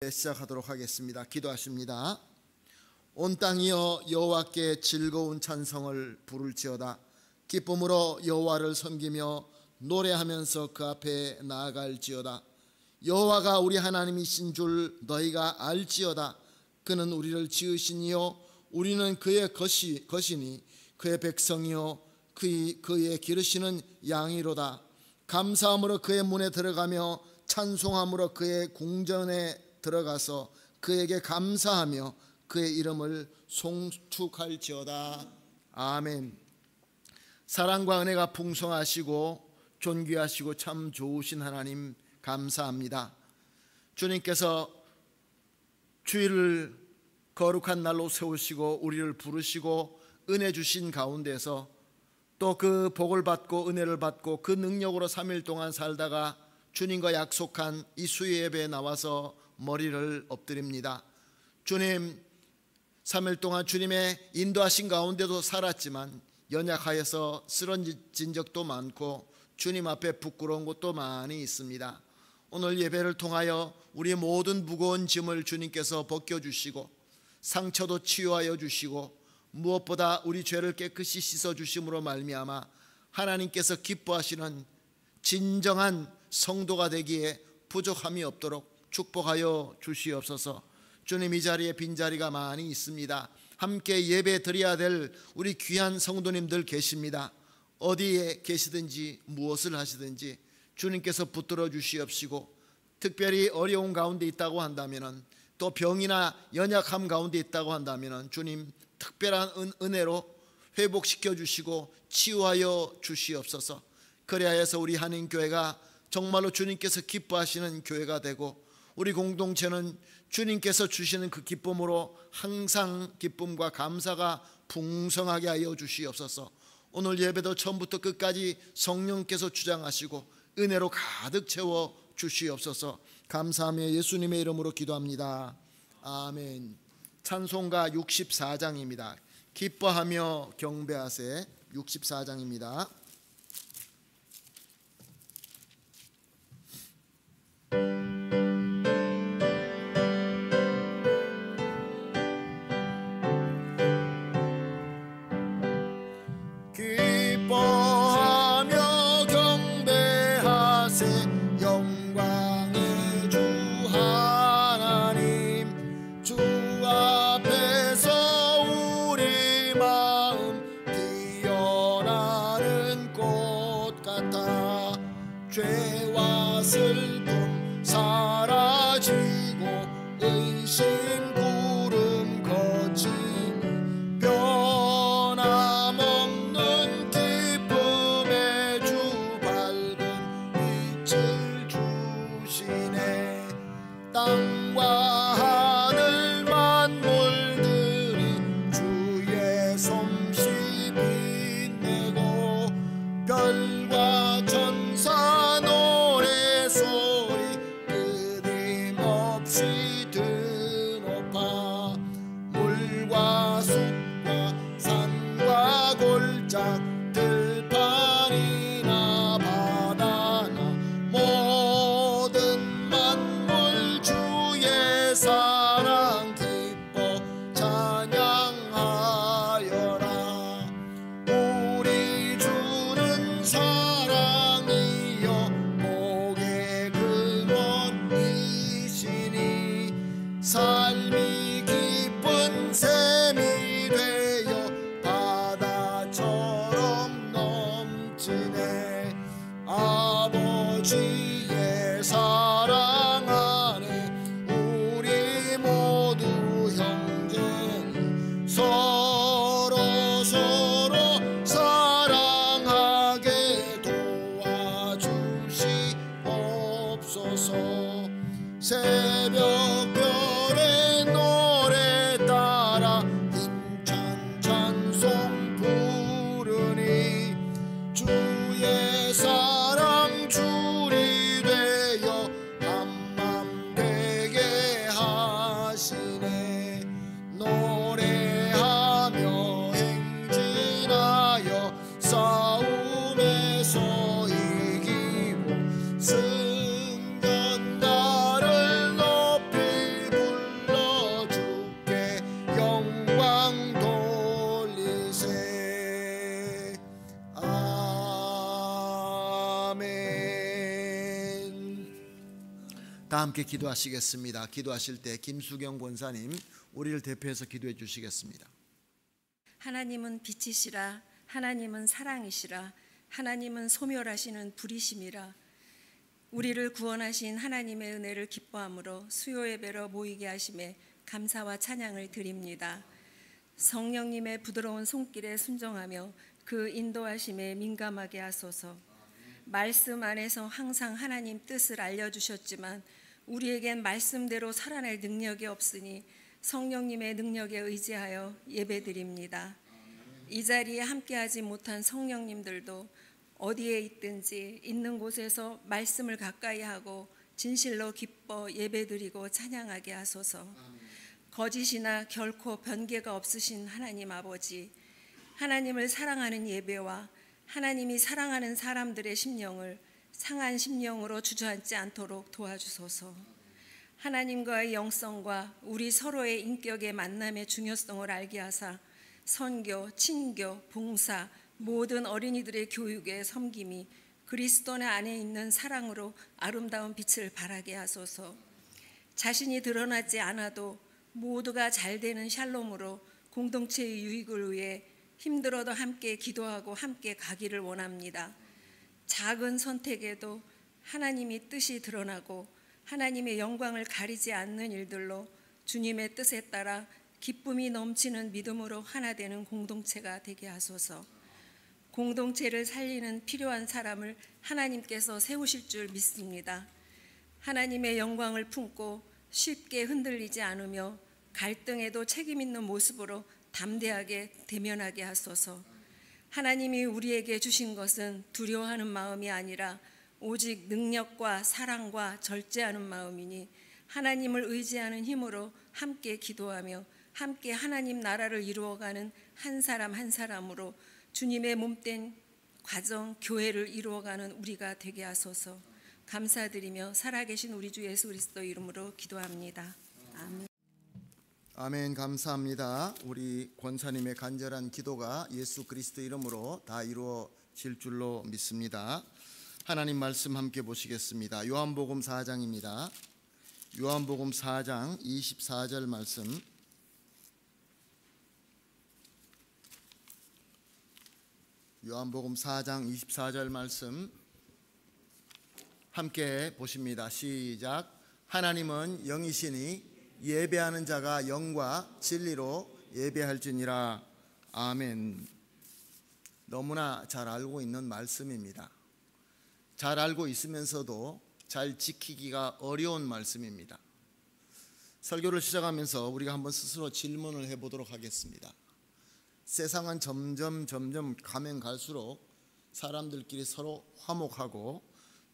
시작하도록 하겠습니다. 기도하십니다. 온 땅이여 여호와께 즐거운 찬성을 부를지어다. 기쁨으로 여호와를 섬기며 노래하면서 그 앞에 나아갈지어다. 여호와가 우리 하나님이신 줄 너희가 알지어다. 그는 우리를 지으시니요 우리는 그의 것이니 그의 백성이요 그의 기르시는 양이로다. 감사함으로 그의 문에 들어가며 찬송함으로 그의 궁전에 들어가서 그에게 감사하며 그의 이름을 송축할지어다. 아멘. 사랑과 은혜가 풍성하시고 존귀하시고 참 좋으신 하나님 감사합니다. 주님께서 주일을 거룩한 날로 세우시고 우리를 부르시고 은혜 주신 가운데서 또 그 복을 받고 은혜를 받고 그 능력으로 3일 동안 살다가 주님과 약속한 이 수요 예배에 나와서 머리를 엎드립니다. 주님, 3일 동안 주님의 인도하신 가운데도 살았지만 연약하여서 쓰러진 적도 많고 주님 앞에 부끄러운 것도 많이 있습니다. 오늘 예배를 통하여 우리 모든 무거운 짐을 주님께서 벗겨주시고 상처도 치유하여 주시고 무엇보다 우리 죄를 깨끗이 씻어주심으로 말미암아 하나님께서 기뻐하시는 진정한 성도가 되기에 부족함이 없도록 축복하여 주시옵소서. 주님, 이 자리에 빈자리가 많이 있습니다. 함께 예배 드려야 될 우리 귀한 성도님들 계십니다. 어디에 계시든지 무엇을 하시든지 주님께서 붙들어 주시옵시고, 특별히 어려운 가운데 있다고 한다면, 또 병이나 연약함 가운데 있다고 한다면 주님 특별한 은혜로 회복시켜 주시고 치유하여 주시옵소서. 그리하여서 우리 한인교회가 정말로 주님께서 기뻐하시는 교회가 되고 우리 공동체는 주님께서 주시는 그 기쁨으로 항상 기쁨과 감사가 풍성하게 하여 주시옵소서. 오늘 예배도 처음부터 끝까지 성령께서 주장하시고 은혜로 가득 채워 주시옵소서. 감사하며 예수님의 이름으로 기도합니다. 아멘. 찬송가 64장입니다. 기뻐하며 경배하세. 64장입니다. 죄와 슬픔 사라지고 의심 구름 거친 변함없는 기쁨의 주 밝은 빛을 주시네. 땅과 하늘 만물들이 주의 솜씨 빛내고 별과 천사 들판이나 바다나 모든 만물 주의 사랑 기뻐 찬양하여라. 우리 주는 사랑이여 복의 근원이시니 삶이 기쁜 샘이 되어 바다처럼 넘치네. 아버지의 사랑 안에 우리 모두 형제니 서로 사랑하게 도와주시옵소서. 새벽별의 노래 따라 힘찬 찬송 부르니 주의 사랑 줄이 되어 한맘 되게 하시네. 노래하며 행진하여 싸움에서 이기고 승전가를 높이 다 함께 기도하시겠습니다. 기도하실 때 김수경 권사님 우리를 대표해서 기도해 주시겠습니다. 하나님은 빛이시라. 하나님은 사랑이시라. 하나님은 소멸하시는 불이심이라. 우리를 구원하신 하나님의 은혜를 기뻐함으로 수요 예배로 모이게 하심에 감사와 찬양을 드립니다. 성령님의 부드러운 손길에 순종하며 그 인도하심에 민감하게 하소서. 말씀 안에서 항상 하나님 뜻을 알려주셨지만 우리에겐 말씀대로 살아낼 능력이 없으니 성령님의 능력에 의지하여 예배드립니다. 이 자리에 함께하지 못한 성령님들도 어디에 있든지 있는 곳에서 말씀을 가까이 하고 진실로 기뻐 예배드리고 찬양하게 하소서. 거짓이나 결코 변개가 없으신 하나님 아버지, 하나님을 사랑하는 예배와 하나님이 사랑하는 사람들의 심령을 상한 심령으로 주저앉지 않도록 도와주소서. 하나님과의 영성과 우리 서로의 인격의 만남의 중요성을 알게 하사 선교, 친교, 봉사, 모든 어린이들의 교육에 섬김이 그리스도 안에 있는 사랑으로 아름다운 빛을 발하게 하소서. 자신이 드러나지 않아도 모두가 잘 되는 샬롬으로 공동체의 유익을 위해 힘들어도 함께 기도하고 함께 가기를 원합니다. 작은 선택에도 하나님의 뜻이 드러나고 하나님의 영광을 가리지 않는 일들로 주님의 뜻에 따라 기쁨이 넘치는 믿음으로 하나 되는 공동체가 되게 하소서. 공동체를 살리는 필요한 사람을 하나님께서 세우실 줄 믿습니다. 하나님의 영광을 품고 쉽게 흔들리지 않으며 갈등에도 책임 있는 모습으로 담대하게 대면하게 하소서. 하나님이 우리에게 주신 것은 두려워하는 마음이 아니라 오직 능력과 사랑과 절제하는 마음이니 하나님을 의지하는 힘으로 함께 기도하며 함께 하나님 나라를 이루어가는 한 사람 한 사람으로 주님의 몸된 가정, 교회를 이루어가는 우리가 되게 하소서. 감사드리며 살아계신 우리 주 예수 그리스도 이름으로 기도합니다. 아멘. 아멘. 감사합니다. 우리 권사님의 간절한 기도가 예수 그리스도 이름으로 다 이루어질 줄로 믿습니다. 하나님 말씀 함께 보시겠습니다. 요한복음 4장입니다. 요한복음 4장 24절 말씀. 요한복음 4장 24절 말씀 함께 보십니다. 시작. 하나님은 영이시니 예배하는 자가 영과 진리로 예배할지니라. 아멘. 너무나 잘 알고 있는 말씀입니다. 잘 알고 있으면서도 잘 지키기가 어려운 말씀입니다. 설교를 시작하면서 우리가 한번 스스로 질문을 해보도록 하겠습니다. 세상은 점점 가면 갈수록 사람들끼리 서로 화목하고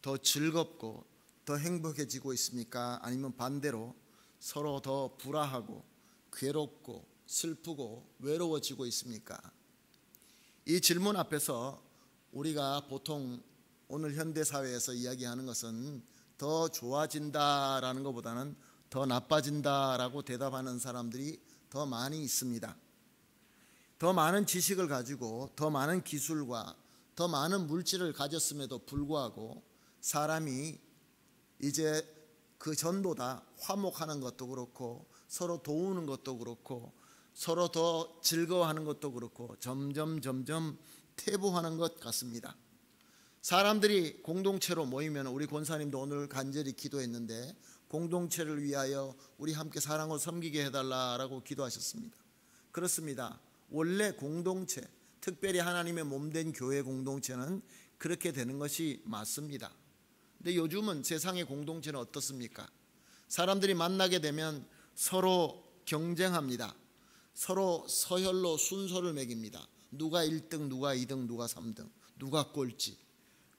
더 즐겁고 더 행복해지고 있습니까? 아니면 반대로 서로 더 불화하고 괴롭고 슬프고 외로워지고 있습니까? 이 질문 앞에서 우리가 보통 오늘 현대사회에서 이야기하는 것은 더 좋아진다라는 것보다는 더 나빠진다라고 대답하는 사람들이 더 많이 있습니다. 더 많은 지식을 가지고 더 많은 기술과 더 많은 물질을 가졌음에도 불구하고 사람이 이제 그 전보다 화목하는 것도 그렇고 서로 도우는 것도 그렇고 서로 더 즐거워하는 것도 그렇고 점점 퇴보하는 것 같습니다. 사람들이 공동체로 모이면 우리 권사님도 오늘 간절히 기도했는데 공동체를 위하여 우리 함께 사랑으로 섬기게 해달라고 기도하셨습니다. 그렇습니다. 원래 공동체, 특별히 하나님의 몸된 교회 공동체는 그렇게 되는 것이 맞습니다. 근데 요즘은 세상의 공동체는 어떻습니까? 사람들이 만나게 되면 서로 경쟁합니다. 서로 서열로 순서를 매깁니다. 누가 1등, 누가 2등, 누가 3등, 누가 꼴찌.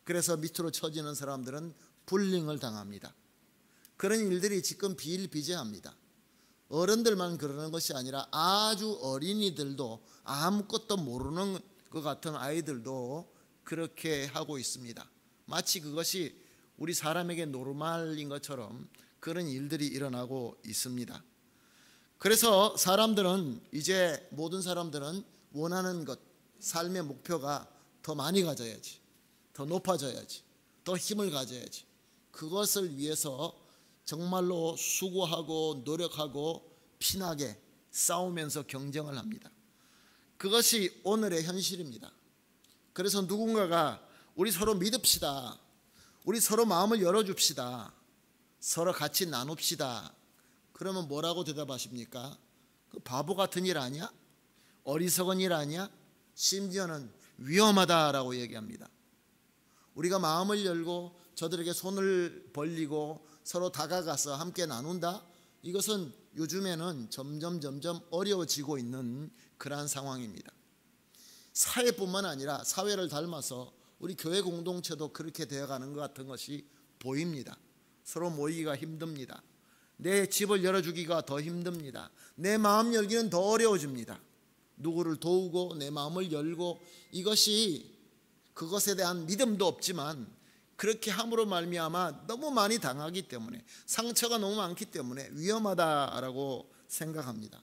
그래서 밑으로 처지는 사람들은 불링을 당합니다. 그런 일들이 지금 비일비재합니다. 어른들만 그러는 것이 아니라 아주 어린이들도 아무것도 모르는 것 같은 아이들도 그렇게 하고 있습니다. 마치 그것이 우리 사람에게 노르말인 것처럼 그런 일들이 일어나고 있습니다. 그래서 사람들은 이제 모든 사람들은 원하는 것, 삶의 목표가 더 많이 가져야지, 더 높아져야지, 더 힘을 가져야지. 그것을 위해서 정말로 수고하고 노력하고 피나게 싸우면서 경쟁을 합니다. 그것이 오늘의 현실입니다. 그래서 누군가가 우리 서로 믿읍시다, 우리 서로 마음을 열어줍시다, 서로 같이 나눕시다, 그러면 뭐라고 대답하십니까? 그 바보 같은 일 아니야? 어리석은 일 아니야? 심지어는 위험하다라고 얘기합니다. 우리가 마음을 열고 저들에게 손을 벌리고 서로 다가가서 함께 나눈다? 이것은 요즘에는 점점 어려워지고 있는 그러한 상황입니다. 사회뿐만 아니라 사회를 닮아서 우리 교회 공동체도 그렇게 되어가는 것 같은 것이 보입니다. 서로 모이기가 힘듭니다. 내 집을 열어주기가 더 힘듭니다. 내 마음 열기는 더 어려워집니다. 누구를 도우고 내 마음을 열고, 이것이 그것에 대한 믿음도 없지만 그렇게 함으로 말미암아 너무 많이 당하기 때문에, 상처가 너무 많기 때문에 위험하다라고 생각합니다.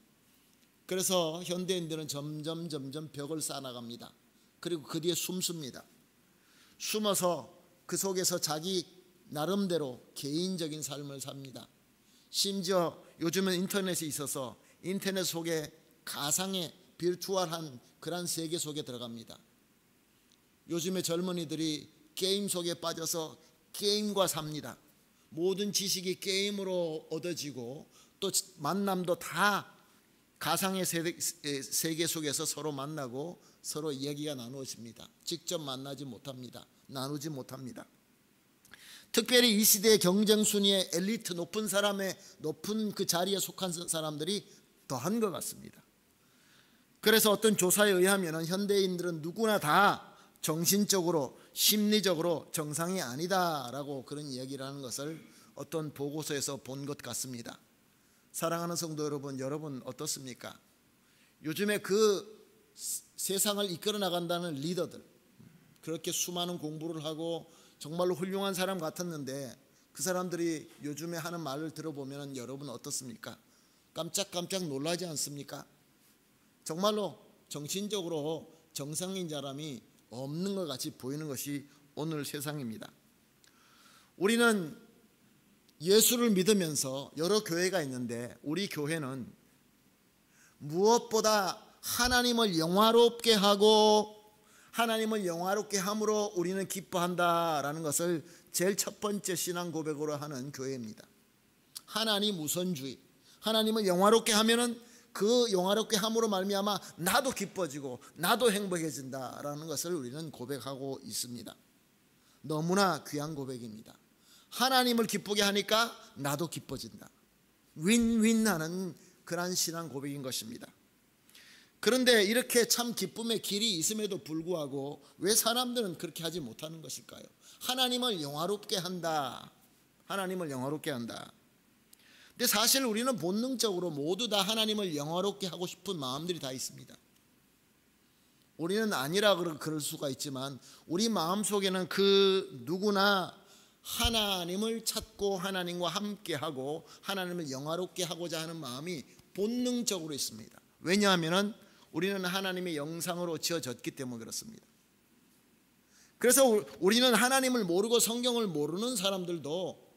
그래서 현대인들은 점점 벽을 쌓아나갑니다. 그리고 그 뒤에 숨습니다. 숨어서 그 속에서 자기 나름대로 개인적인 삶을 삽니다. 심지어 요즘은 인터넷이 있어서 인터넷 속에 가상의 비추얼한 그런 세계 속에 들어갑니다. 요즘의 젊은이들이 게임 속에 빠져서 게임과 삽니다. 모든 지식이 게임으로 얻어지고 또 만남도 다 가상의 세계 속에서 서로 만나고 서로 얘기가 나누어집니다. 직접 만나지 못합니다. 나누지 못합니다. 특별히 이 시대의 경쟁 순위의 엘리트, 높은 사람의 높은 그 자리에 속한 사람들이 더한 것 같습니다. 그래서 어떤 조사에 의하면 현대인들은 누구나 다 정신적으로 심리적으로 정상이 아니다라고 그런 이야기를 하는 것을 어떤 보고서에서 본 것 같습니다. 사랑하는 성도 여러분, 여러분 어떻습니까? 요즘에 그 세상을 이끌어 나간다는 리더들, 그렇게 수많은 공부를 하고 정말로 훌륭한 사람 같았는데 그 사람들이 요즘에 하는 말을 들어보면 여러분 어떻습니까? 깜짝깜짝 놀라지 않습니까? 정말로 정신적으로 정상인 사람이 없는 것 같이 보이는 것이 오늘 세상입니다. 우리는 예수를 믿으면서 여러 교회가 있는데 우리 교회는 무엇보다 하나님을 영화롭게 하고 하나님을 영화롭게 함으로 우리는 기뻐한다라는 것을 제일 첫 번째 신앙 고백으로 하는 교회입니다. 하나님 우선주의, 하나님을 영화롭게 하면은 그 영화롭게 함으로 말미암아 나도 기뻐지고 나도 행복해진다라는 것을 우리는 고백하고 있습니다. 너무나 귀한 고백입니다. 하나님을 기쁘게 하니까 나도 기뻐진다. 윈윈하는 그런 신앙 고백인 것입니다. 그런데 이렇게 참 기쁨의 길이 있음에도 불구하고 왜 사람들은 그렇게 하지 못하는 것일까요? 하나님을 영화롭게 한다. 하나님을 영화롭게 한다. 근데 사실 우리는 본능적으로 모두 다 하나님을 영화롭게 하고 싶은 마음들이 다 있습니다. 우리는 아니라 그럴 수가 있지만 우리 마음속에는 그 누구나 하나님을 찾고 하나님과 함께하고 하나님을 영화롭게 하고자 하는 마음이 본능적으로 있습니다. 왜냐하면 우리는 하나님의 영상으로 지어졌기 때문에 그렇습니다. 그래서 우리는 하나님을 모르고 성경을 모르는 사람들도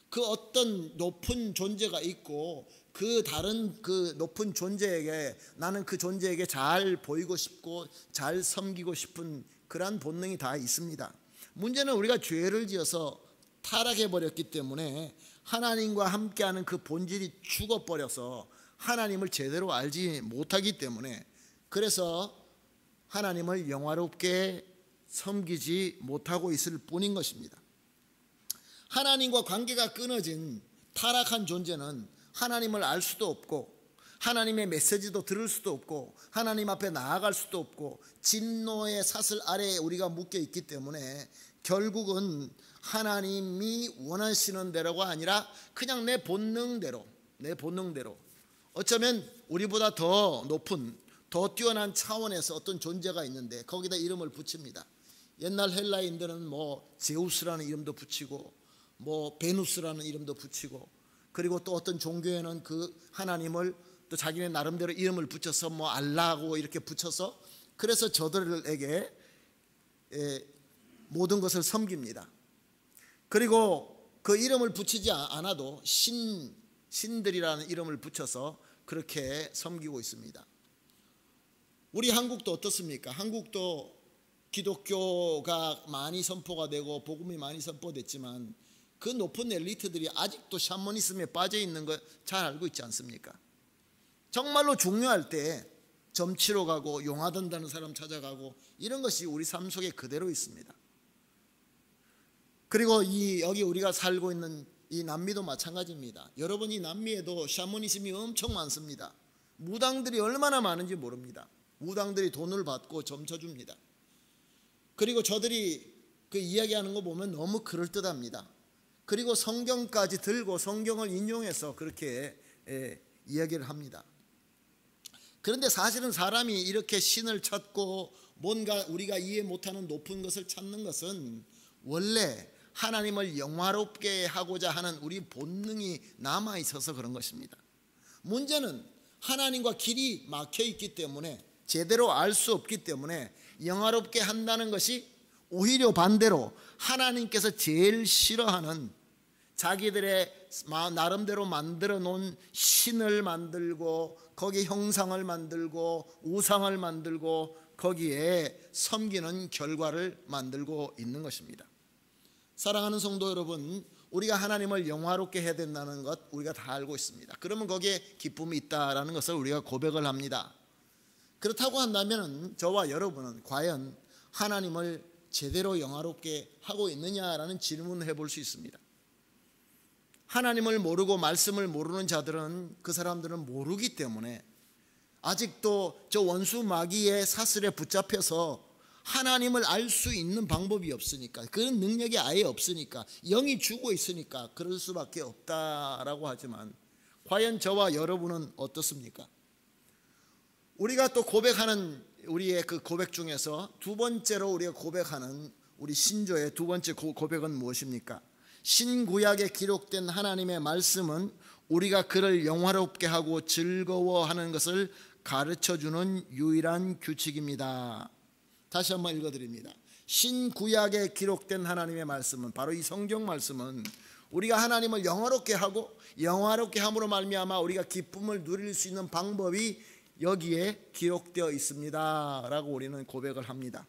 그 어떤 높은 존재가 있고 그 다른 그 높은 존재에게 나는 그 존재에게 잘 보이고 싶고 잘 섬기고 싶은 그러한 본능이 다 있습니다. 문제는 우리가 죄를 지어서 타락해버렸기 때문에 하나님과 함께하는 그 본질이 죽어버려서 하나님을 제대로 알지 못하기 때문에 그래서 하나님을 영화롭게 섬기지 못하고 있을 뿐인 것입니다. 하나님과 관계가 끊어진 타락한 존재는 하나님을 알 수도 없고 하나님의 메시지도 들을 수도 없고 하나님 앞에 나아갈 수도 없고 진노의 사슬 아래에 우리가 묶여 있기 때문에 결국은 하나님이 원하시는 대로가 아니라 그냥 내 본능대로 어쩌면 우리보다 더 높은 더 뛰어난 차원에서 어떤 존재가 있는데 거기다 이름을 붙입니다. 옛날 헬라인들은 뭐 제우스라는 이름도 붙이고 뭐 베누스라는 이름도 붙이고 그리고 또 어떤 종교에는 그 하나님을 또 자기네 나름대로 이름을 붙여서 뭐 알라고 이렇게 붙여서 그래서 저들에게 모든 것을 섬깁니다. 그리고 그 이름을 붙이지 않아도 신들이라는 이름을 붙여서 그렇게 섬기고 있습니다. 우리 한국도 어떻습니까? 한국도 기독교가 많이 선포가 되고 복음이 많이 선포됐지만 그 높은 엘리트들이 아직도 샤머니즘에 빠져 있는 거 잘 알고 있지 않습니까? 정말로 중요할 때 점치러 가고 용화된다는 사람 찾아가고 이런 것이 우리 삶 속에 그대로 있습니다. 그리고 여기 우리가 살고 있는 이 남미도 마찬가지입니다. 여러분, 이 남미에도 샤머니즘이 엄청 많습니다. 무당들이 얼마나 많은지 모릅니다. 무당들이 돈을 받고 점쳐줍니다. 그리고 저들이 그 이야기하는 거 보면 너무 그럴듯합니다. 그리고 성경까지 들고 성경을 인용해서 그렇게 이야기를 합니다. 그런데 사실은 사람이 이렇게 신을 찾고 뭔가 우리가 이해 못하는 높은 것을 찾는 것은 원래 하나님을 영화롭게 하고자 하는 우리 본능이 남아있어서 그런 것입니다. 문제는 하나님과 길이 막혀 있기 때문에 제대로 알 수 없기 때문에 영화롭게 한다는 것이 오히려 반대로 하나님께서 제일 싫어하는 자기들의 나름대로 만들어 놓은 신을 만들고 거기에 형상을 만들고 우상을 만들고 거기에 섬기는 결과를 만들고 있는 것입니다. 사랑하는 성도 여러분, 우리가 하나님을 영화롭게 해야 된다는 것 우리가 다 알고 있습니다. 그러면 거기에 기쁨이 있다라는 것을 우리가 고백을 합니다. 그렇다고 한다면 저와 여러분은 과연 하나님을 제대로 영화롭게 하고 있느냐라는 질문을 해볼 수 있습니다. 하나님을 모르고 말씀을 모르는 자들은 그 사람들은 모르기 때문에 아직도 저 원수 마귀의 사슬에 붙잡혀서 하나님을 알 수 있는 방법이 없으니까, 그런 능력이 아예 없으니까, 영이 주고 있으니까 그럴 수밖에 없다라고 하지만 과연 저와 여러분은 어떻습니까? 우리가 또 고백하는 우리의 그 고백 중에서 두 번째로 우리가 고백하는 우리 신조의 두 번째 고백은 무엇입니까? 신구약에 기록된 하나님의 말씀은 우리가 그를 영화롭게 하고 즐거워하는 것을 가르쳐주는 유일한 규칙입니다. 다시 한번 읽어드립니다. 신구약에 기록된 하나님의 말씀은, 바로 이 성경 말씀은 우리가 하나님을 영화롭게 하고 영화롭게 함으로 말미암아 우리가 기쁨을 누릴 수 있는 방법이 여기에 기록되어 있습니다 라고 우리는 고백을 합니다.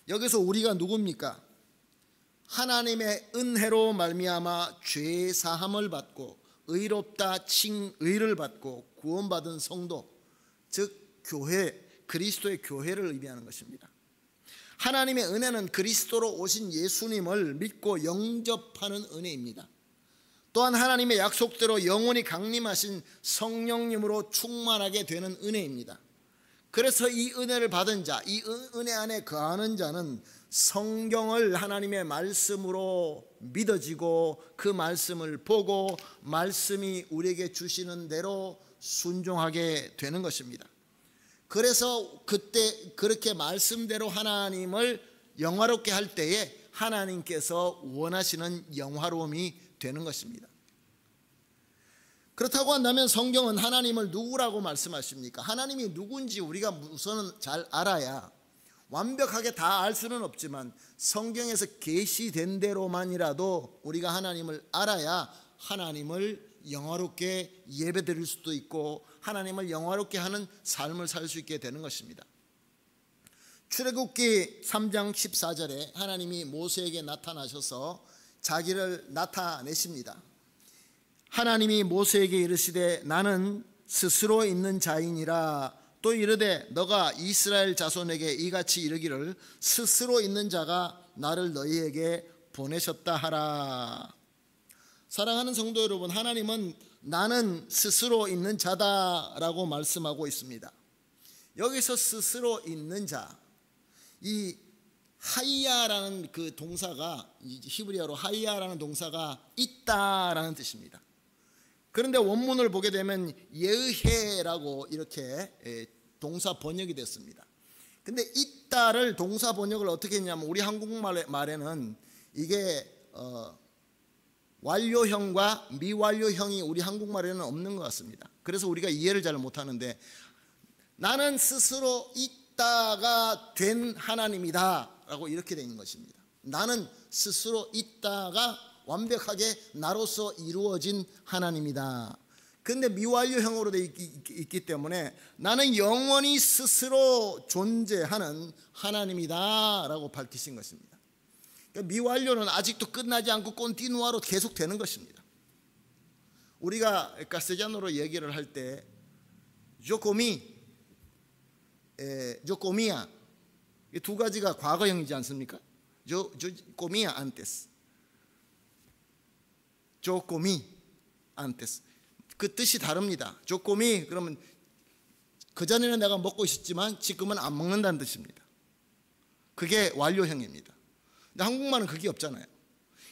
여기서 우리가 누굽니까? 하나님의 은혜로 말미암아 죄 사함을 받고 의롭다 칭의를 받고 구원받은 성도, 즉 교회, 그리스도의 교회를 의미하는 것입니다. 하나님의 은혜는 그리스도로 오신 예수님을 믿고 영접하는 은혜입니다. 또한 하나님의 약속대로 영원히 강림하신 성령님으로 충만하게 되는 은혜입니다. 그래서 이 은혜를 받은 자, 이 은혜 안에 거하는 자는 성경을 하나님의 말씀으로 믿어지고 그 말씀을 보고 말씀이 우리에게 주시는 대로 순종하게 되는 것입니다. 그래서 그때 그렇게 말씀대로 하나님을 영화롭게 할 때에 하나님께서 원하시는 영화로움이 되는 것입니다. 그렇다고 한다면 성경은 하나님을 누구라고 말씀하십니까? 하나님이 누군지 우리가 우선은 잘 알아야, 완벽하게 다 알 수는 없지만 성경에서 계시된 대로만이라도 우리가 하나님을 알아야 하나님을 영화롭게 예배드릴 수도 있고 하나님을 영화롭게 하는 삶을 살 수 있게 되는 것입니다. 출애굽기 3장 14절에 하나님이 모세에게 나타나셔서 자기를 나타내십니다. 하나님이 모세에게 이르시되 나는 스스로 있는 자이니라. 또 이르되 너가 이스라엘 자손에게 이같이 이르기를 스스로 있는 자가 나를 너희에게 보내셨다 하라. 사랑하는 성도 여러분, 하나님은 나는 스스로 있는 자다라고 말씀하고 있습니다. 여기서 스스로 있는 자, 이 하이야라는 그 동사가, 히브리어로 하이야라는 동사가 있다라는 뜻입니다. 그런데 원문을 보게 되면 예의해라고 이렇게 동사 번역이 됐습니다. 근데 있다를 동사 번역을 어떻게 했냐면 우리 한국말에는 이게 완료형과 미완료형이 우리 한국말에는 없는 것 같습니다. 그래서 우리가 이해를 잘 못하는데, 나는 스스로 있다가 된 하나님이다 라고 이렇게 되는 것입니다. 나는 스스로 있다가 완벽하게 나로서 이루어진 하나님이다. 그런데 미완료형으로 되어 있기 때문에 나는 영원히 스스로 존재하는 하나님이다 라고 밝히신 것입니다. 그러니까 미완료는 아직도 끝나지 않고 콘티누아로 계속 되는 것입니다. 우리가 카스텔라노로 얘기를 할 때 조코미야 이 두 가지가 과거형이지 않습니까? 조코미야 안테스, 조코미 안테스. 그 뜻이 다릅니다. 조코미 그러면 그전에는 내가 먹고 있었지만 지금은 안 먹는다는 뜻입니다. 그게 완료형입니다. 근데 한국말은 그게 없잖아요.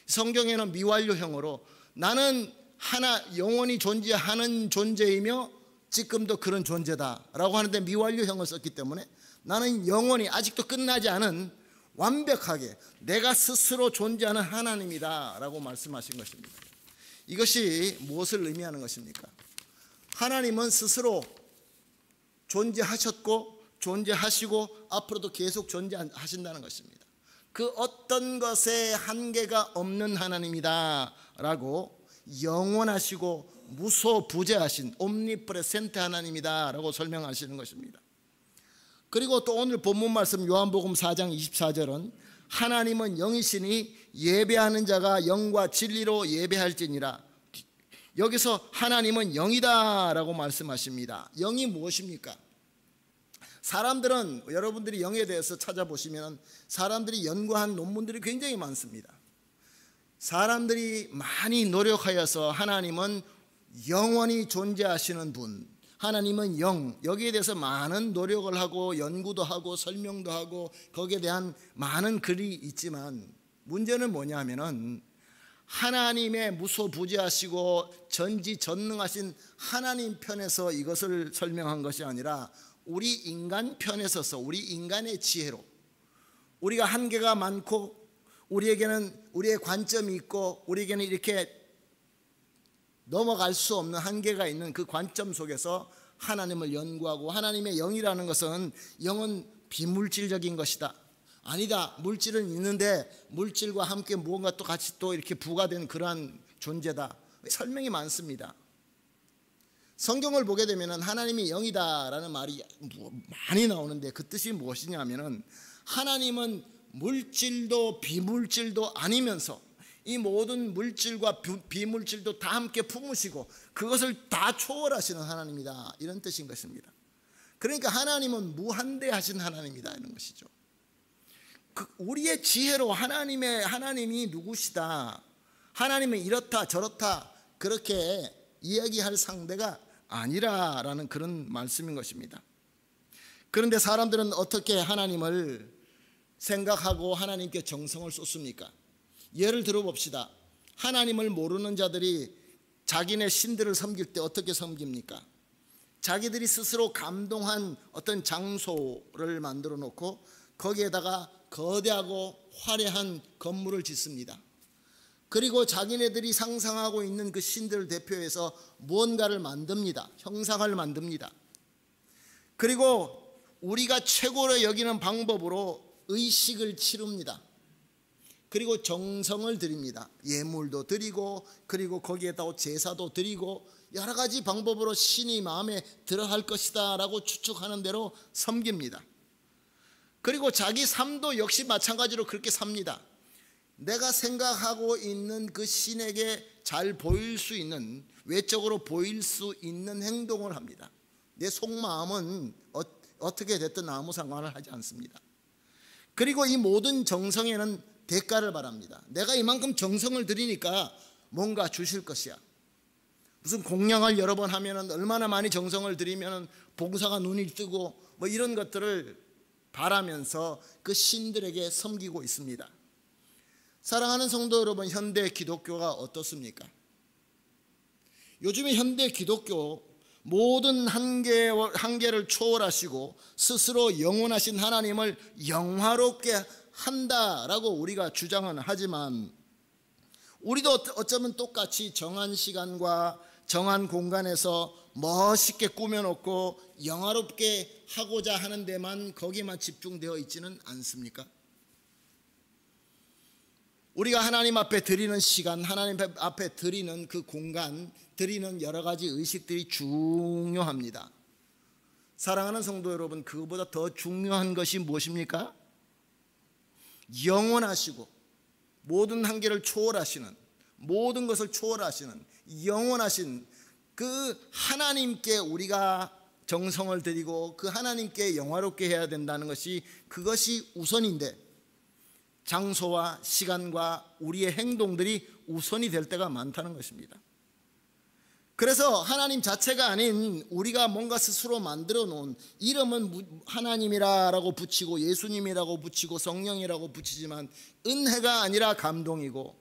성경에는 미완료형으로 나는 하나 영원히 존재하는 존재이며 지금도 그런 존재다라고 하는데 미완료형을 썼기 때문에 나는 영원히 아직도 끝나지 않은 완벽하게 내가 스스로 존재하는 하나님이다 라고 말씀하신 것입니다. 이것이 무엇을 의미하는 것입니까? 하나님은 스스로 존재하셨고 존재하시고 앞으로도 계속 존재하신다는 것입니다. 그 어떤 것에 한계가 없는 하나님이다 라고 영원하시고 무소부재하신 옴니프레센트 하나님이다 라고 설명하시는 것입니다. 그리고 또 오늘 본문 말씀 요한복음 4장 24절은 하나님은 영이시니 예배하는 자가 영과 진리로 예배할지니라. 여기서 하나님은 영이다 라고 말씀하십니다. 영이 무엇입니까? 사람들은 여러분들이 영에 대해서 찾아보시면 사람들이 연구한 논문들이 굉장히 많습니다. 사람들이 많이 노력하여서 하나님은 영원히 존재하시는 분, 하나님은 영, 여기에 대해서 많은 노력을 하고 연구도 하고 설명도 하고 거기에 대한 많은 글이 있지만 문제는 뭐냐면은 하나님의 무소부재하시고 전지전능하신 하나님 편에서 이것을 설명한 것이 아니라 우리 인간 편에 서서 우리 인간의 지혜로 우리가 한계가 많고 우리에게는 우리의 관점이 있고 우리에게는 이렇게 넘어갈 수 없는 한계가 있는 그 관점 속에서 하나님을 연구하고 하나님의 영이라는 것은 영은 비물질적인 것이다. 아니다. 물질은 있는데 물질과 함께 무언가 또 같이 또 이렇게 부과된 그러한 존재다. 설명이 많습니다. 성경을 보게 되면 하나님이 영이다라는 말이 많이 나오는데 그 뜻이 무엇이냐면은 하나님은 물질도 비물질도 아니면서 이 모든 물질과 비물질도 다 함께 품으시고 그것을 다 초월하시는 하나님이다 이런 뜻인 것입니다. 그러니까 하나님은 무한대하신 하나님이다 이런 것이죠. 우리의 지혜로 하나님이 누구시다, 하나님은 이렇다 저렇다 그렇게 이야기할 상대가 아니라라는 그런 말씀인 것입니다. 그런데 사람들은 어떻게 하나님을 생각하고 하나님께 정성을 쏟습니까? 예를 들어봅시다. 하나님을 모르는 자들이 자기네 신들을 섬길 때 어떻게 섬깁니까? 자기들이 스스로 감동한 어떤 장소를 만들어 놓고 거기에다가 거대하고 화려한 건물을 짓습니다. 그리고 자기네들이 상상하고 있는 그 신들을 대표해서 무언가를 만듭니다. 형상을 만듭니다. 그리고 우리가 최고로 여기는 방법으로 의식을 치릅니다. 그리고 정성을 드립니다. 예물도 드리고 그리고 거기에다 제사도 드리고 여러 가지 방법으로 신이 마음에 들어할 것이다 라고 추측하는 대로 섬깁니다. 그리고 자기 삶도 역시 마찬가지로 그렇게 삽니다. 내가 생각하고 있는 그 신에게 잘 보일 수 있는, 외적으로 보일 수 있는 행동을 합니다. 내 속마음은 어떻게 됐든 아무 상관을 하지 않습니다. 그리고 이 모든 정성에는 대가를 바랍니다. 내가 이만큼 정성을 들이니까 뭔가 주실 것이야. 무슨 공양을 여러 번 하면 얼마나 많이 정성을 들이면 봉사가 눈이 뜨고 뭐 이런 것들을 바라면서 그 신들에게 섬기고 있습니다. 사랑하는 성도 여러분, 현대 기독교가 어떻습니까? 요즘에 현대 기독교 모든 한계를 초월하시고 스스로 영원하신 하나님을 영화롭게 한다라고 우리가 주장은 하지만 우리도 어쩌면 똑같이 정한 시간과 정한 공간에서 멋있게 꾸며놓고 영화롭게 하고자 하는 데만 거기만 집중되어 있지는 않습니까? 우리가 하나님 앞에 드리는 시간, 하나님 앞에 드리는 그 공간, 드리는 여러 가지 의식들이 중요합니다. 사랑하는 성도 여러분, 그거보다 더 중요한 것이 무엇입니까? 영원하시고 모든 한계를 초월하시는, 모든 것을 초월하시는 영원하신 그 하나님께 우리가 정성을 드리고 그 하나님께 영화롭게 해야 된다는 것이, 그것이 우선인데 장소와 시간과 우리의 행동들이 우선이 될 때가 많다는 것입니다. 그래서 하나님 자체가 아닌 우리가 뭔가 스스로 만들어 놓은 이름은 하나님이라고 붙이고 예수님이라고 붙이고 성령이라고 붙이지만 은혜가 아니라 감동이고,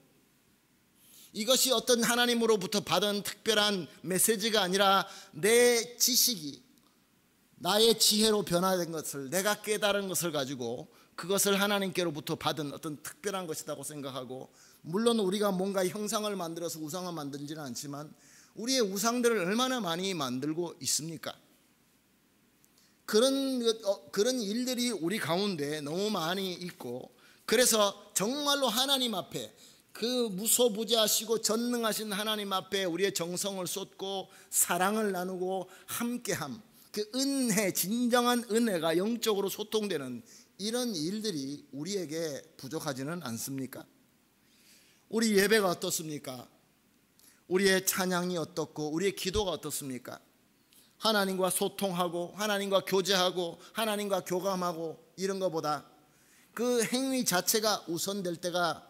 이것이 어떤 하나님으로부터 받은 특별한 메시지가 아니라 내 지식이 나의 지혜로 변화된 것을, 내가 깨달은 것을 가지고 그것을 하나님께로부터 받은 어떤 특별한 것이라고 생각하고, 물론 우리가 뭔가 형상을 만들어서 우상을 만들지는 않지만 우리의 우상들을 얼마나 많이 만들고 있습니까? 그런 일들이 우리 가운데 너무 많이 있고, 그래서 정말로 하나님 앞에, 그 무소부재하시고 전능하신 하나님 앞에 우리의 정성을 쏟고 사랑을 나누고 함께함, 그 은혜, 진정한 은혜가 영적으로 소통되는 이런 일들이 우리에게 부족하지는 않습니까? 우리 예배가 어떻습니까? 우리의 찬양이 어떻고 우리의 기도가 어떻습니까? 하나님과 소통하고 하나님과 교제하고 하나님과 교감하고 이런 것보다 그 행위 자체가 우선될 때가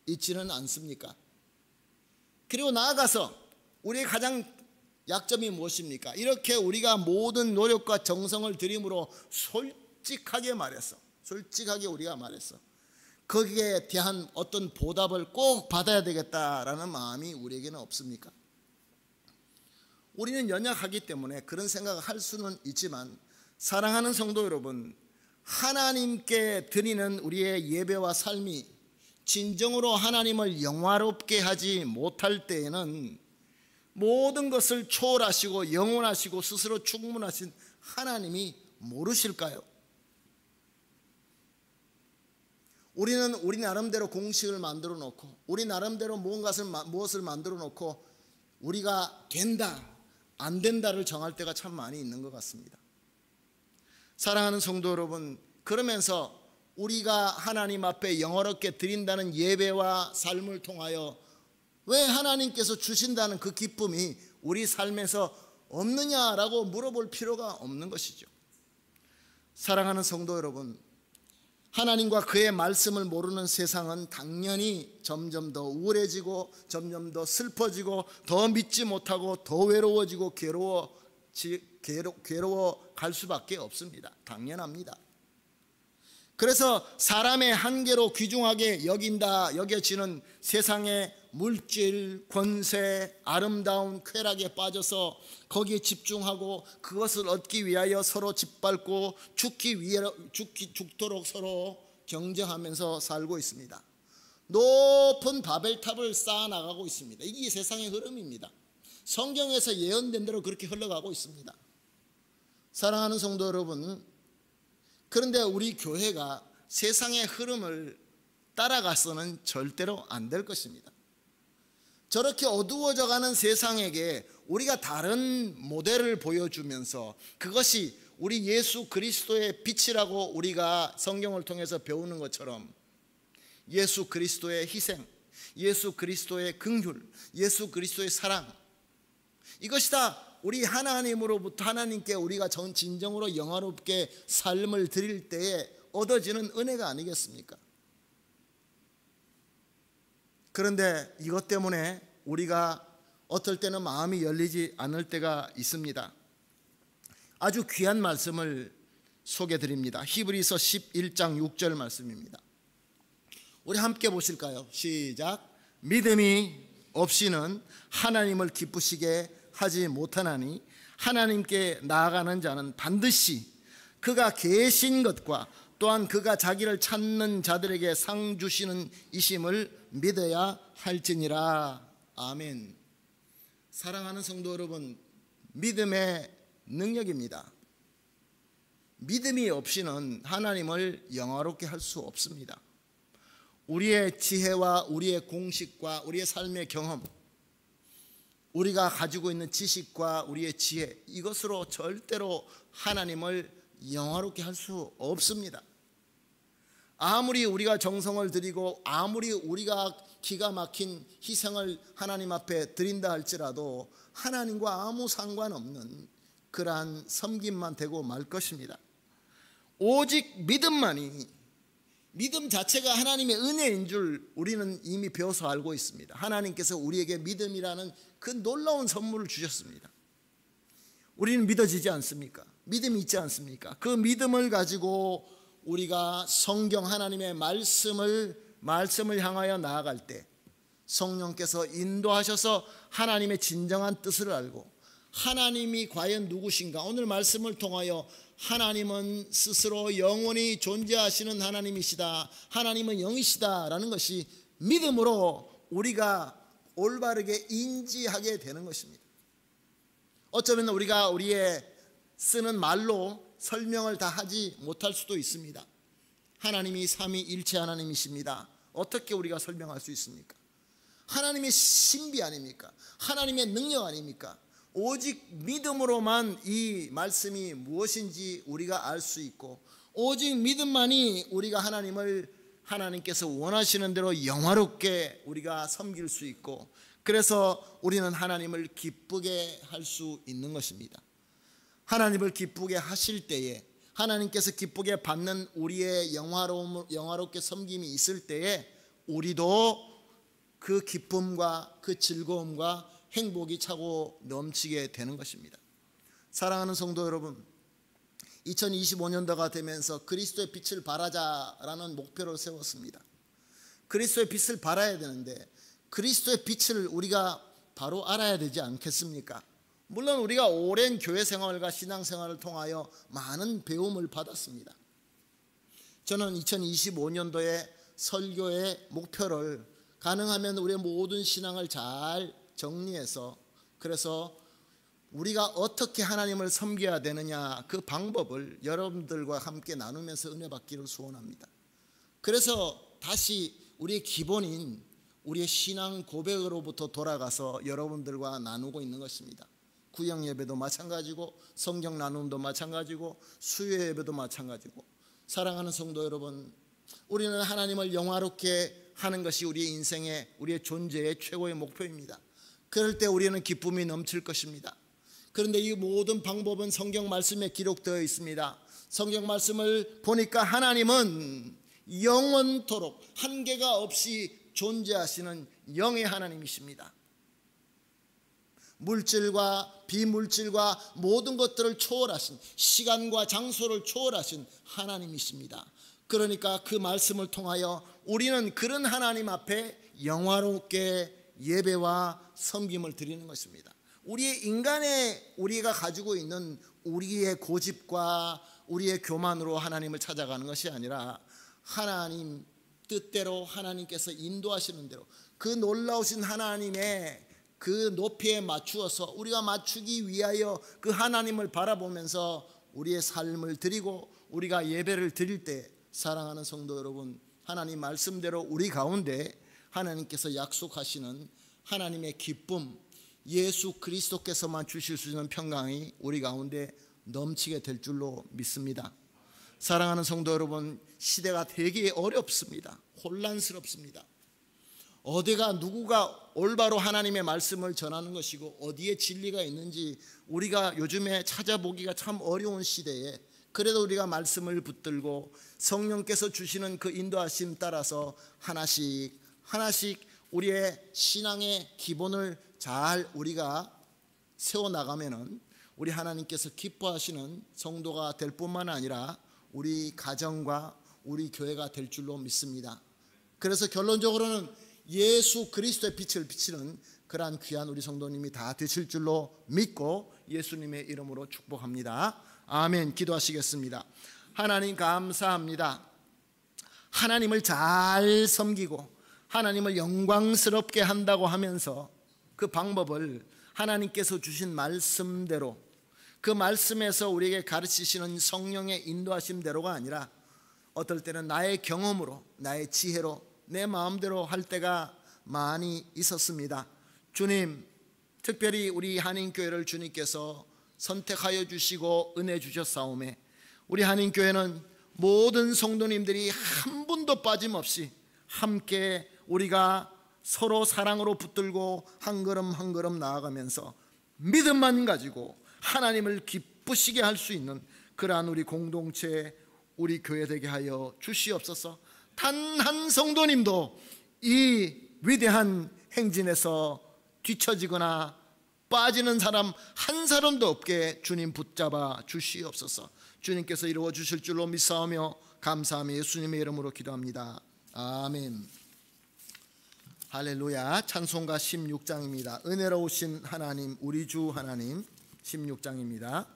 있지는 않습니까? 그리고 나아가서 우리의 가장 약점이 무엇입니까? 이렇게 우리가 모든 노력과 정성을 들임으로 솔직하게 우리가 말했어. 거기에 대한 어떤 보답을 꼭 받아야 되겠다라는 마음이 우리에게는 없습니까? 우리는 연약하기 때문에 그런 생각을 할 수는 있지만, 사랑하는 성도 여러분, 하나님께 드리는 우리의 예배와 삶이 진정으로 하나님을 영화롭게 하지 못할 때에는 모든 것을 초월하시고 영원하시고 스스로 충분하신 하나님이 모르실까요? 우리는 우리 나름대로 공식을 만들어 놓고 우리 나름대로 무엇을 만들어 놓고 우리가 된다 안 된다를 정할 때가 참 많이 있는 것 같습니다. 사랑하는 성도 여러분, 그러면서 우리가 하나님 앞에 영어롭게 드린다는 예배와 삶을 통하여 왜 하나님께서 주신다는 그 기쁨이 우리 삶에서 없느냐라고 물어볼 필요가 없는 것이죠. 사랑하는 성도 여러분, 하나님과 그의 말씀을 모르는 세상은 당연히 점점 더 우울해지고 점점 더 슬퍼지고 더 믿지 못하고 더 외로워지고 괴로워 갈 수밖에 없습니다. 당연합니다. 그래서 사람의 한계로 귀중하게 여겨지는 세상의 물질, 권세, 아름다운 쾌락에 빠져서 거기에 집중하고 그것을 얻기 위하여 서로 짓밟고 죽도록 서로 경쟁하면서 살고 있습니다. 높은 바벨탑을 쌓아나가고 있습니다. 이게 세상의 흐름입니다. 성경에서 예언된 대로 그렇게 흘러가고 있습니다. 사랑하는 성도 여러분, 그런데 우리 교회가 세상의 흐름을 따라가서는 절대로 안 될 것입니다. 저렇게 어두워져가는 세상에게 우리가 다른 모델을 보여주면서 그것이 우리 예수 그리스도의 빛이라고 우리가 성경을 통해서 배우는 것처럼 예수 그리스도의 희생, 예수 그리스도의 긍휼, 예수 그리스도의 사랑, 이것이 다 우리 하나님으로부터 하나님께 우리가 진정으로 영화롭게 삶을 드릴 때에 얻어지는 은혜가 아니겠습니까? 그런데 이것 때문에 우리가 어떨 때는 마음이 열리지 않을 때가 있습니다. 아주 귀한 말씀을 소개해 드립니다. 히브리서 11장 6절 말씀입니다. 우리 함께 보실까요? 시작. 믿음이 없이는 하나님을 기쁘시게 하지 못하나니 하나님께 나아가는 자는 반드시 그가 계신 것과 또한 그가 자기를 찾는 자들에게 상 주시는 이심을 믿어야 할지니라. 아멘. 사랑하는 성도 여러분, 믿음의 능력입니다. 믿음이 없이는 하나님을 영화롭게 할 수 없습니다. 우리의 지혜와 우리의 공식과 우리의 삶의 경험, 우리가 가지고 있는 지식과 우리의 지혜, 이것으로 절대로 하나님을 영화롭게 할 수 없습니다. 아무리 우리가 정성을 들이고 아무리 우리가 기가 막힌 희생을 하나님 앞에 드린다 할지라도 하나님과 아무 상관없는 그러한 섬김만 되고 말 것입니다. 오직 믿음만이, 믿음 자체가 하나님의 은혜인 줄 우리는 이미 배워서 알고 있습니다. 하나님께서 우리에게 믿음이라는 그 놀라운 선물을 주셨습니다. 우리는 믿어지지 않습니까? 믿음이 있지 않습니까? 그 믿음을 가지고 우리가 성경 하나님의 말씀을 향하여 나아갈 때 성령께서 인도하셔서 하나님의 진정한 뜻을 알고 하나님이 과연 누구신가, 오늘 말씀을 통하여 하나님은 스스로 영원히 존재하시는 하나님이시다, 하나님은 영이시다 라는 것이 믿음으로 우리가 올바르게 인지하게 되는 것입니다. 어쩌면 우리가 우리의 쓰는 말로 설명을 다 하지 못할 수도 있습니다. 하나님이 삼위일체 하나님이십니다. 어떻게 우리가 설명할 수 있습니까? 하나님의 신비 아닙니까? 하나님의 능력 아닙니까? 오직 믿음으로만 이 말씀이 무엇인지 우리가 알 수 있고, 오직 믿음만이 우리가 하나님께서 원하시는 대로 영화롭게 우리가 섬길 수 있고, 그래서 우리는 하나님을 기쁘게 할 수 있는 것입니다. 하나님을 기쁘게 하실 때에, 하나님께서 기쁘게 받는 우리의 영화롭게 섬김이 있을 때에 우리도 그 기쁨과 그 즐거움과 행복이 차고 넘치게 되는 것입니다. 사랑하는 성도 여러분, 2025년도가 되면서 그리스도의 빛을 발하자라는 목표를 세웠습니다. 그리스도의 빛을 발해야 되는데 그리스도의 빛을 우리가 바로 알아야 되지 않겠습니까? 물론 우리가 오랜 교회 생활과 신앙 생활을 통하여 많은 배움을 받았습니다. 저는 2025년도에 설교의 목표를 가능하면 우리의 모든 신앙을 잘 정리해서, 그래서 우리가 어떻게 하나님을 섬겨야 되느냐 그 방법을 여러분들과 함께 나누면서 은혜 받기를 소원합니다. 그래서 다시 우리의 기본인 우리의 신앙 고백으로부터 돌아가서 여러분들과 나누고 있는 것입니다. 구역 예배도 마찬가지고 성경 나눔도 마찬가지고 수요 예배도 마찬가지고. 사랑하는 성도 여러분, 우리는 하나님을 영화롭게 하는 것이 우리의 인생의, 우리의 존재의 최고의 목표입니다. 그럴 때 우리는 기쁨이 넘칠 것입니다. 그런데 이 모든 방법은 성경 말씀에 기록되어 있습니다. 성경 말씀을 보니까 하나님은 영원토록 한계가 없이 존재하시는 영의 하나님이십니다. 물질과 비물질과 모든 것들을 초월하신, 시간과 장소를 초월하신 하나님이십니다. 그러니까 그 말씀을 통하여 우리는 그런 하나님 앞에 영화롭게 예배와 섬김을 드리는 것입니다. 우리의 인간의, 우리가 가지고 있는 우리의 고집과 우리의 교만으로 하나님을 찾아가는 것이 아니라 하나님 뜻대로, 하나님께서 인도하시는 대로 그 놀라우신 하나님의 그 높이에 맞추어서 우리가 맞추기 위하여 그 하나님을 바라보면서 우리의 삶을 드리고 우리가 예배를 드릴 때, 사랑하는 성도 여러분, 하나님 말씀대로 우리 가운데 하나님께서 약속하시는 하나님의 기쁨, 예수 그리스도께서만 주실 수 있는 평강이 우리 가운데 넘치게 될 줄로 믿습니다. 사랑하는 성도 여러분, 시대가 되게 어렵습니다. 혼란스럽습니다. 어디가 누구가 올바로 하나님의 말씀을 전하는 것이고 어디에 진리가 있는지 우리가 요즘에 찾아보기가 참 어려운 시대에, 그래도 우리가 말씀을 붙들고 성령께서 주시는 그 인도하심 따라서 하나씩 우리의 신앙의 기본을 잘 우리가 세워나가면은 우리 하나님께서 기뻐하시는 성도가 될 뿐만 아니라 우리 가정과 우리 교회가 될 줄로 믿습니다. 그래서 결론적으로는 예수 그리스도의 빛을 비치는 그러한 귀한 우리 성도님이 다 되실 줄로 믿고 예수님의 이름으로 축복합니다. 아멘. 기도하시겠습니다. 하나님 감사합니다. 하나님을 잘 섬기고 하나님을 영광스럽게 한다고 하면서 그 방법을 하나님께서 주신 말씀대로, 그 말씀에서 우리에게 가르치시는 성령의 인도하심대로가 아니라 어떨 때는 나의 경험으로, 나의 지혜로, 내 마음대로 할 때가 많이 있었습니다. 주님, 특별히 우리 한인교회를 주님께서 선택하여 주시고 은혜 주셨사오매 우리 한인교회는 모든 성도님들이 한 분도 빠짐없이 함께 우리가 서로 사랑으로 붙들고 한 걸음 한 걸음 나아가면서 믿음만 가지고 하나님을 기쁘시게 할 수 있는 그러한 우리 공동체, 우리 교회 되게 하여 주시옵소서. 단 한 성도님도 이 위대한 행진에서 뒤처지거나 빠지는 사람 한 사람도 없게 주님 붙잡아 주시옵소서. 주님께서 이루어 주실 줄로 믿사오며 감사하며 예수님의 이름으로 기도합니다. 아멘. 할렐루야. 찬송가 16장입니다. 은혜로우신 하나님, 우리 주 하나님. 16장입니다.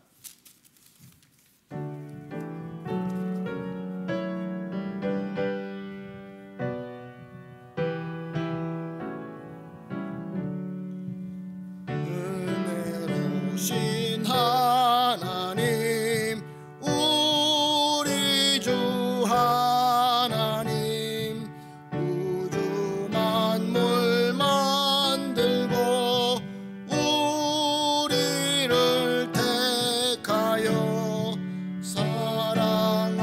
은혜로우신 하나님, 우리 주 하나님, 우주 만물 만들고 우리를 택하여 사랑하는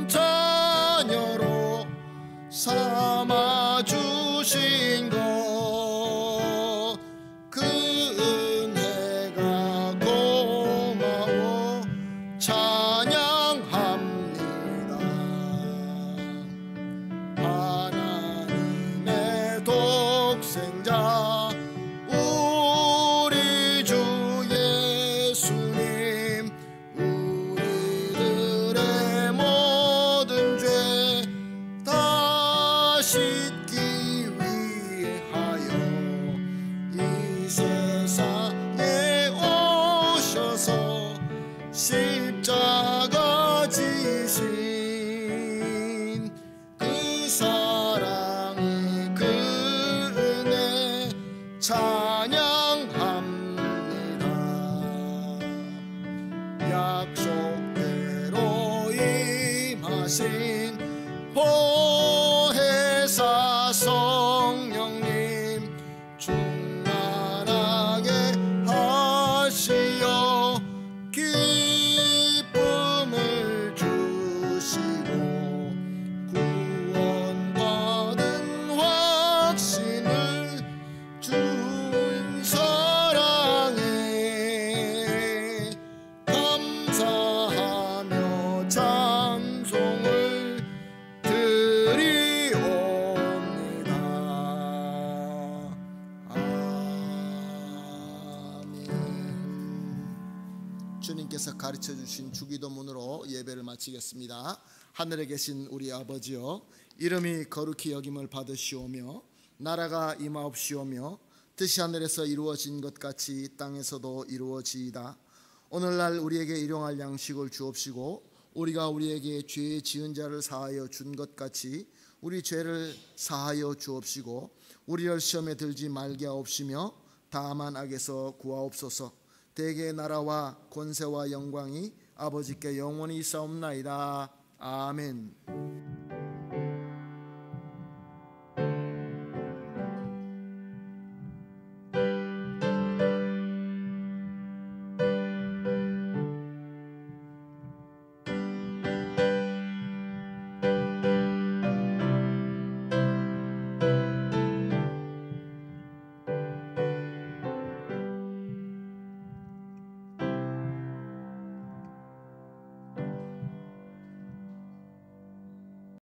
자녀로 삼아 주신 것, 그 은혜가 고마워 찬양합니다. 하나님의 독생자 우리 주 예수님, 우리들의 모든 죄 다 씻기 위하여 이 세상에 오셔서 십자가 지신 그 사랑의 그 은혜 찬양합니다. 약속대로 임하신 보혜사 성령님, 충만하게 하시어 기쁨을 주시고 구원받은 확신을 준 사랑에 감사하며 찬송을 드리옵니다. 아멘. 주님께서 가르쳐 주신 주기도문으로 예배를 마치겠습니다. 하늘에 계신 우리 아버지여, 이름이 거룩히 여김을 받으시오며 나라가 임하옵시오며 뜻이 하늘에서 이루어진 것 같이 땅에서도 이루어지이다. 오늘날 우리에게 일용할 양식을 주옵시고 우리가 우리에게 죄 지은 자를 사하여 준 것 같이 우리 죄를 사하여 주옵시고 우리를 시험에 들지 말게 하옵시며 다만 악에서 구하옵소서. 대개의 나라와 권세와 영광이 아버지께 영원히 있사옵나이다. 아멘.